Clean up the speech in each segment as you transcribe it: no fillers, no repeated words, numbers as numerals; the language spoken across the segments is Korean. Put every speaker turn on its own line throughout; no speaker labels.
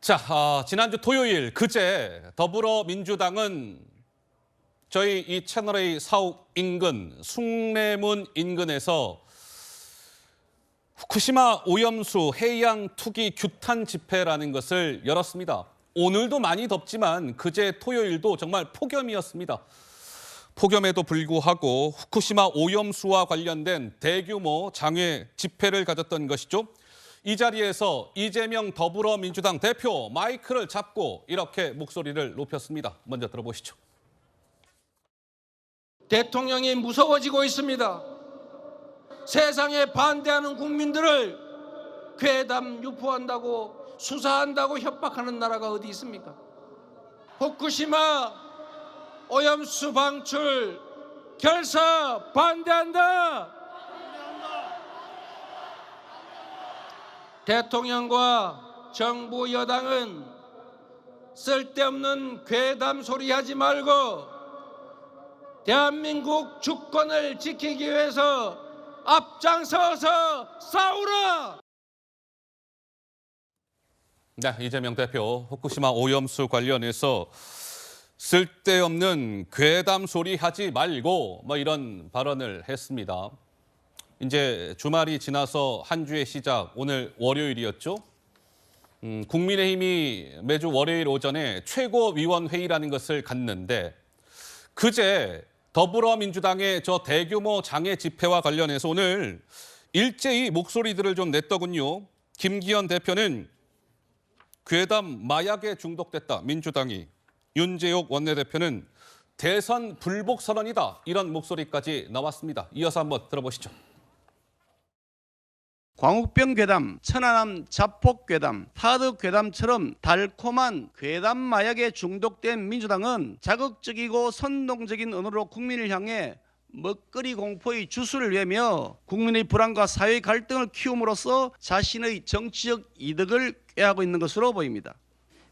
자, 지난주 토요일 그제 더불어민주당은 저희 이 채널A 사옥 인근 숭례문 인근에서 후쿠시마 오염수 해양 투기 규탄 집회라는 것을 열었습니다. 오늘도 많이 덥지만 그제 토요일도 정말 폭염이었습니다. 폭염에도 불구하고 후쿠시마 오염수와 관련된 대규모 장외 집회를 가졌던 것이죠. 이 자리에서 이재명 더불어민주당 대표 마이크를 잡고 이렇게 목소리를 높였습니다. 먼저 들어보시죠.
대통령이 무서워지고 있습니다. 세상에 반대하는 국민들을 괴담 유포한다고 수사한다고 협박하는 나라가 어디 있습니까? 후쿠시마 오염수 방출 결사 반대한다. 대통령과 정부 여당은 쓸데없는 괴담 소리 하지 말고 대한민국 주권을 지키기 위해서 앞장서서 싸우라!
네, 이재명 대표 후쿠시마 오염수 관련해서 쓸데없는 괴담 소리 하지 말고 이런 발언을 했습니다. 이제 주말이 지나서 한 주의 시작, 오늘 월요일이었죠. 국민의힘이 매주 월요일 오전에 최고위원회의라는 것을 갖는데 그제 더불어민주당의 저 대규모 장애 집회와 관련해서 오늘 일제히 목소리들을 좀 냈더군요. 김기현 대표는 괴담 마약에 중독됐다, 민주당이. 윤재옥 원내대표는 대선 불복 선언이다, 이런 목소리까지 나왔습니다. 이어서 한번 들어보시죠.
광우병 괴담, 천안함 자폭 괴담, 하드 괴담처럼 달콤한 괴담 마약에 중독된 민주당은 자극적이고 선동적인 언어로 국민을 향해 먹거리 공포의 주술을 내며 국민의 불안과 사회 갈등을 키움으로써 자신의 정치적 이득을 꾀하고 있는 것으로 보입니다.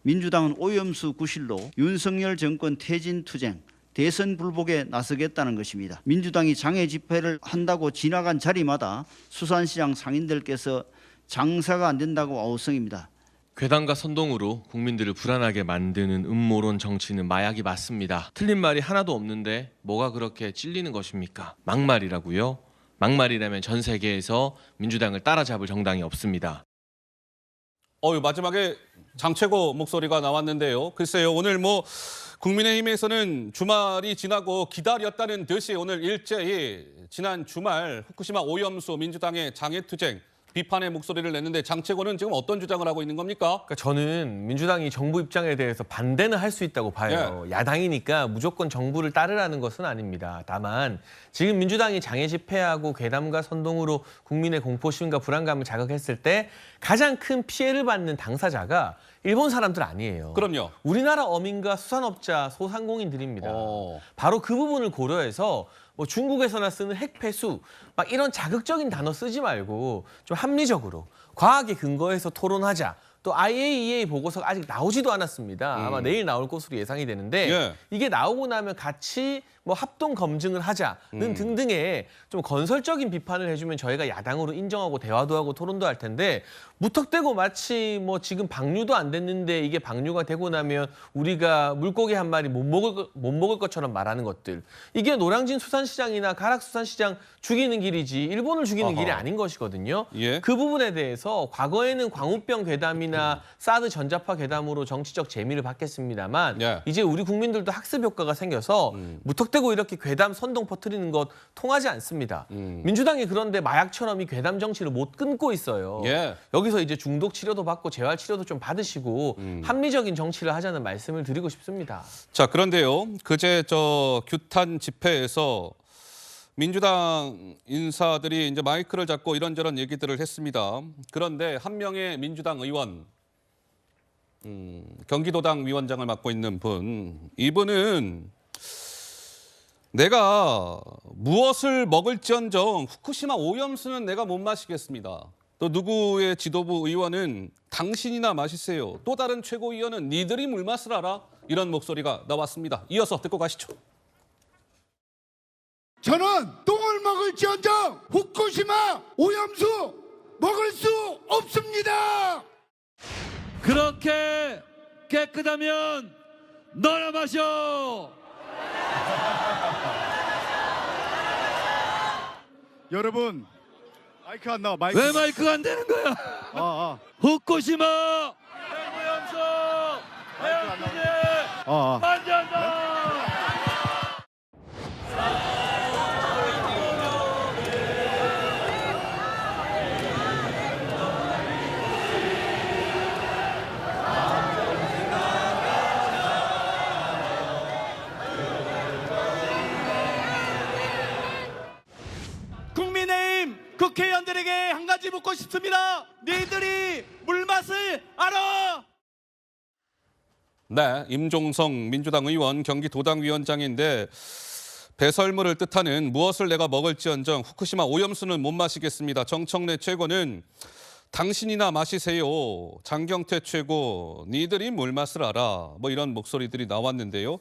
민주당은 오염수 구실로 윤석열 정권 퇴진 투쟁, 대선 불복에 나서겠다는 것입니다. 민주당이 장애 집회를 한다고 지나간 자리마다 수산시장 상인들께서 장사가 안 된다고 아우성입니다.
괴담과 선동으로 국민들을 불안하게 만드는 음모론 정치는 마약이 맞습니다. 틀린 말이 하나도 없는데 뭐가 그렇게 찔리는 것입니까? 막말이라고요? 막말이라면 전 세계에서 민주당을 따라잡을 정당이 없습니다.
마지막에 장최고 목소리가 나왔는데요. 글쎄요, 오늘 국민의힘에서는 주말이 지나고 기다렸다는 듯이 오늘 일제히 지난 주말 후쿠시마 오염수 민주당의 장애투쟁 비판의 목소리를 냈는데 장최고는 지금 어떤 주장을 하고 있는 겁니까?
그러니까 저는 민주당이 정부 입장에 대해서 반대는 할 수 있다고 봐요. 야당이니까 무조건 정부를 따르라는 것은 아닙니다. 다만 지금 민주당이 장애 집회하고 괴담과 선동으로 국민의 공포심과 불안감을 자극했을 때 가장 큰 피해를 받는 당사자가 일본 사람들 아니에요.
그럼요.
우리나라 어민과 수산업자, 소상공인들입니다. 바로 그 부분을 고려해서 중국에서나 쓰는 핵폐수 이런 자극적인 단어 쓰지 말고 좀 합리적으로 과학에 근거해서 토론하자. 또 IAEA 보고서가 아직 나오지도 않았습니다. 아마 내일 나올 것으로 예상이 되는데 이게 나오고 나면 같이 합동 검증을 하자는 등등의 좀 건설적인 비판을 해주면 저희가 야당으로 인정하고 대화도 하고 토론도 할 텐데 무턱대고 마치 지금 방류도 안 됐는데 이게 방류가 되고 나면 우리가 물고기 한 마리 못 먹을 것처럼 말하는 것들, 이게 노량진 수산시장이나 가락 수산시장 죽이는 길이지 일본을 죽이는 길이 아닌 것이거든요. 그 부분에 대해서 과거에는 광우병 괴담이나 사드 전자파 괴담으로 정치적 재미를 받겠습니다만 이제 우리 국민들도 학습 효과가 생겨서 무턱대고 이렇게 괴담 선동 퍼뜨리는 것 통하지 않습니다. 민주당이 그런데 마약처럼 이 괴담 정치를 못 끊고 있어요. 여기서 이제 중독 치료도 받고 재활 치료도 좀 받으시고 합리적인 정치를 하자는 말씀을 드리고 싶습니다.
자, 그런데요, 그제 규탄 집회에서 민주당 인사들이 이제 마이크를 잡고 이런저런 얘기들을 했습니다. 그런데 한 명의 민주당 의원, 경기도당 위원장을 맡고 있는 이분은 내가 무엇을 먹을지언정 후쿠시마 오염수는 내가 못 마시겠습니다. 또 누구의 지도부 의원은 당신이나 마시세요. 또 다른 최고위원은 니들이 물맛을 알아? 이런 목소리가 나왔습니다. 이어서 듣고 가시죠.
저는 똥을 먹을지언정 후쿠시마 오염수 먹을 수 없습니다.
그렇게 깨끗하면 너나 마셔.
여러분 마이크 안 나와. 마이크.
왜 마이크가 안 되는 거야? 후쿠시마 핵오염수 해양수지 반대한다.
국민의힘 국회의원들에게 한 가지 묻고 싶습니다. 너희들이 물맛을 알아?
네, 임종성 민주당 의원 경기도당위원장인데 배설물을 뜻하는 무엇을 내가 먹을지언정 후쿠시마 오염수는 못 마시겠습니다. 정청래 최고는 당신이나 마시세요. 장경태 최고, 니들이 물맛을 알아. 뭐 이런 목소리들이 나왔는데요.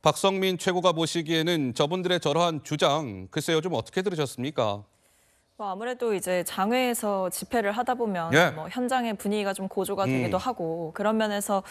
박성민 최고가 보시기에는 저분들의 저러한 주장, 글쎄요, 좀 어떻게 들으셨습니까?
뭐 아무래도 이제 장외에서 집회를 하다 보면
예.
뭐 현장의 분위기가 좀 고조가 되기도 하고 그런 면에서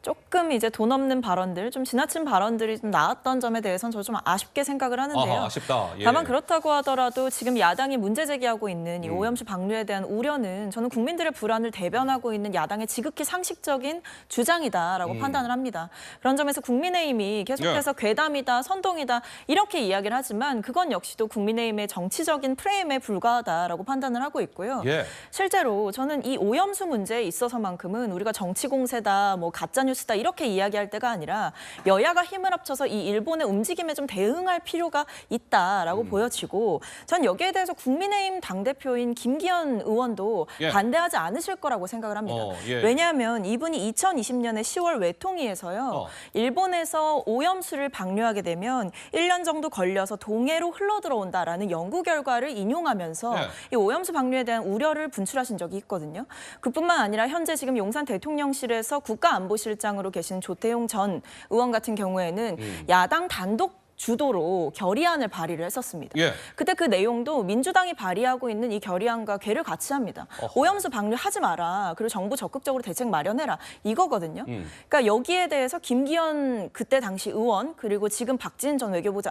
조금 이제 돈 없는 발언들, 좀 지나친 발언들이 좀 나왔던 점에 대해서는 저 좀 아쉽게 생각을 하는데요.
아하, 아쉽다. 예.
다만 그렇다고 하더라도 지금 야당이 문제 제기하고 있는 이 오염수 방류에 대한 우려는 저는 국민들의 불안을 대변하고 있는 야당의 지극히 상식적인 주장이다라고 판단을 합니다. 그런 점에서 국민의힘이 계속해서 괴담이다, 선동이다 이렇게 이야기를 하지만 그건 역시도 국민의힘의 정치적인 프레임에 불과하다라고 판단을 하고 있고요.
예.
실제로 저는 이 오염수 문제에 있어서만큼은 우리가 정치 공세다, 뭐 가짜 뉴스다 이렇게 이야기할 때가 아니라 여야가 힘을 합쳐서 이 일본의 움직임에 좀 대응할 필요가 있다라고 보여지고 전 여기에 대해서 국민의힘 당대표인 김기현 의원도
예.
반대하지 않으실 거라고 생각을 합니다.
예.
왜냐하면 이분이 2020년에 10월 외통위에서요. 일본에서 오염수를 방류하게 되면 1년 정도 걸려서 동해로 흘러들어온다라는 연구 결과를 인용하면서
예.
이 오염수 방류에 대한 우려를 분출하신 적이 있거든요. 그뿐만 아니라 현재 지금 용산 대통령실에서 국가안보실장으로 계신 조태용 전 의원 같은 경우에는 야당 단독 주도로 결의안을 발의를 했었습니다.
예.
그때 그 내용도 민주당이 발의하고 있는 이 결의안과 괴를 같이 합니다. 오염수 방류하지 마라. 그리고 정부 적극적으로 대책 마련해라. 이거거든요. 그러니까 여기에 대해서 김기현 그때 당시 의원 그리고 지금 박진 외교부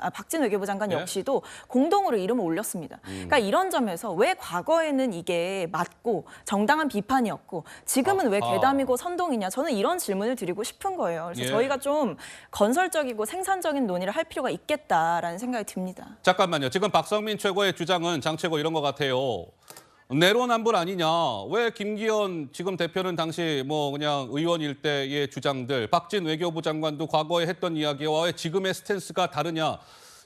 장관
예.
역시도 공동으로 이름을 올렸습니다. 그러니까 이런 점에서 왜 과거에는 이게 맞고 정당한 비판이었고 지금은 왜 괴담이고 선동이냐. 저는 이런 질문을 드리고 싶은 거예요. 그래서
예.
저희가 좀 건설적이고 생산적인 논의를 할 필요가 있겠다라는 생각이 듭니다.
잠깐만요. 지금 박성민 최고의 주장은 장 최고 이런 것 같아요. 내로남불 아니냐. 왜 김기현 지금 대표는 당시 뭐 그냥 의원일 때의 주장들, 박진 외교부 장관도 과거에 했던 이야기와 왜 지금의 스탠스가 다르냐.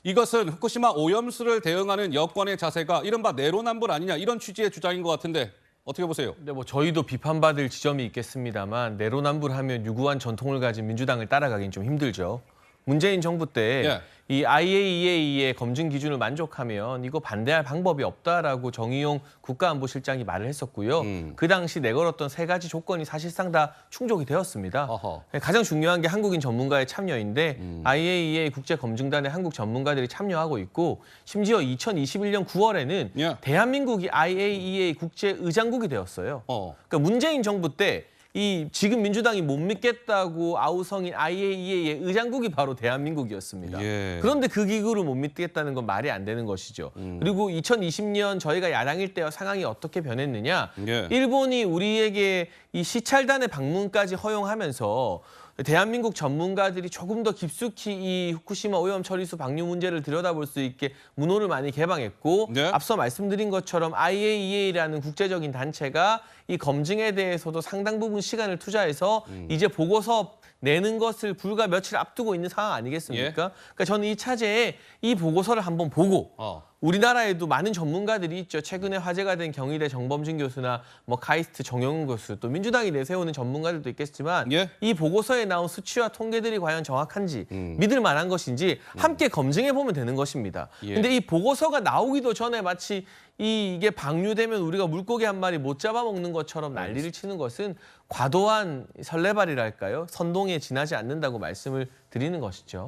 이것은 후쿠시마 오염수를 대응하는 여권의 자세가 이른바 내로남불 아니냐. 이런 취지의 주장인 것 같은데 어떻게 보세요?
근데 뭐 저희도 비판받을 지점이 있겠습니다만 내로남불하면 유구한 전통을 가진 민주당을 따라가긴 좀 힘들죠. 문재인 정부 때 이 IAEA의 검증 기준을 만족하면 이거 반대할 방법이 없다라고 정의용 국가안보실장이 말을 했었고요. 그 당시 내걸었던 세 가지 조건이 사실상 다 충족이 되었습니다.
어허.
가장 중요한 게 한국인 전문가의 참여인데 IAEA 국제검증단에 한국 전문가들이 참여하고 있고 심지어 2021년 9월에는
예.
대한민국이 IAEA 국제의장국이 되었어요. 그러니까 문재인 정부 때 이 지금 민주당이 못 믿겠다고 아우성인 IAEA의 의장국이 바로 대한민국이었습니다.
예.
그런데 그 기구를 못 믿겠다는 건 말이 안 되는 것이죠. 그리고 2020년 저희가 야당일 때와 상황이 어떻게 변했느냐.
예.
일본이 우리에게 이 시찰단의 방문까지 허용하면서 대한민국 전문가들이 조금 더 깊숙이 이 후쿠시마 오염 처리수 방류 문제를 들여다볼 수 있게 문호를 많이 개방했고
네.
앞서 말씀드린 것처럼 IAEA라는 국제적인 단체가 이 검증에 대해서도 상당 부분 시간을 투자해서 이제 보고서 내는 것을 불과 며칠 앞두고 있는 상황 아니겠습니까?
예.
그러니까 저는 이 차제에 이 보고서를 한번 보고 우리나라에도 많은 전문가들이 있죠. 최근에 화제가 된 경희대 정범진 교수나 뭐 카이스트 정영훈 교수 또 민주당이 내세우는 전문가들도 있겠지만
예.
이 보고서에 나온 수치와 통계들이 과연 정확한지 믿을 만한 것인지 함께 검증해 보면 되는 것입니다.
예.
근데 이 보고서가 나오기도 전에 마치 이게 방류되면 우리가 물고기 한 마리 못 잡아먹는 것처럼 난리를 치는 것은 과도한 설레발이랄까요? 선동에 지나지 않는다고 말씀을 드리는 것이죠.